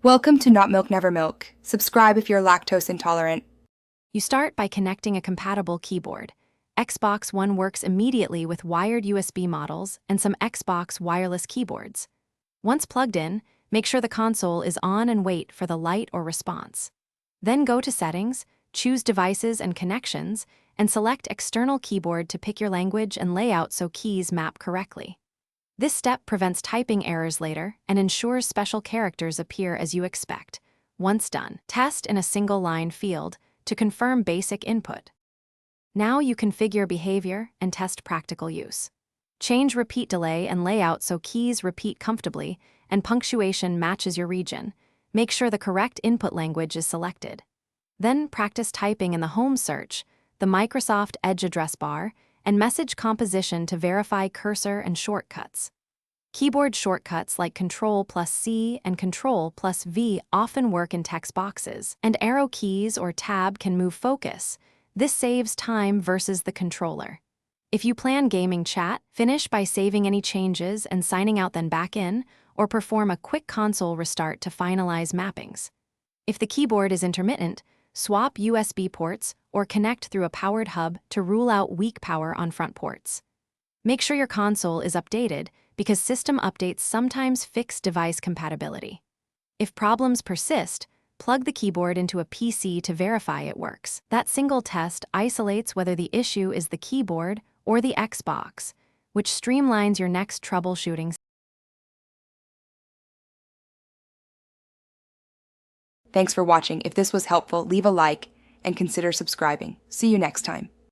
Welcome to Not Milk Never Milk. Subscribe if you're lactose intolerant. You start by connecting a compatible keyboard. Xbox One works immediately with wired USB models and some Xbox wireless keyboards. Once plugged in, make sure the console is on and wait for the light or response. Then go to Settings, choose Devices and Connections, and select External Keyboard to pick your language and layout so keys map correctly. This step prevents typing errors later and ensures special characters appear as you expect. Once done, test in a single-line field to confirm basic input. Now you configure behavior and test practical use. Change repeat delay and layout so keys repeat comfortably and punctuation matches your region. Make sure the correct input language is selected. Then practice typing in the home search, the Microsoft Edge address bar, and message composition to verify cursor and shortcuts. Keyboard shortcuts like Ctrl+C and Ctrl+V often work in text boxes, and arrow keys or tab can move focus. This saves time versus the controller. If you plan gaming chat, finish by saving any changes and signing out, then back in, or perform a quick console restart to finalize mappings. If the keyboard is intermittent, swap USB ports or connect through a powered hub to rule out weak power on front ports. Make sure your console is updated because system updates sometimes fix device compatibility. If problems persist, plug the keyboard into a PC to verify it works. That single test isolates whether the issue is the keyboard or the Xbox, which streamlines your next troubleshooting. Thanks for watching. If this was helpful, leave a like and consider subscribing. See you next time.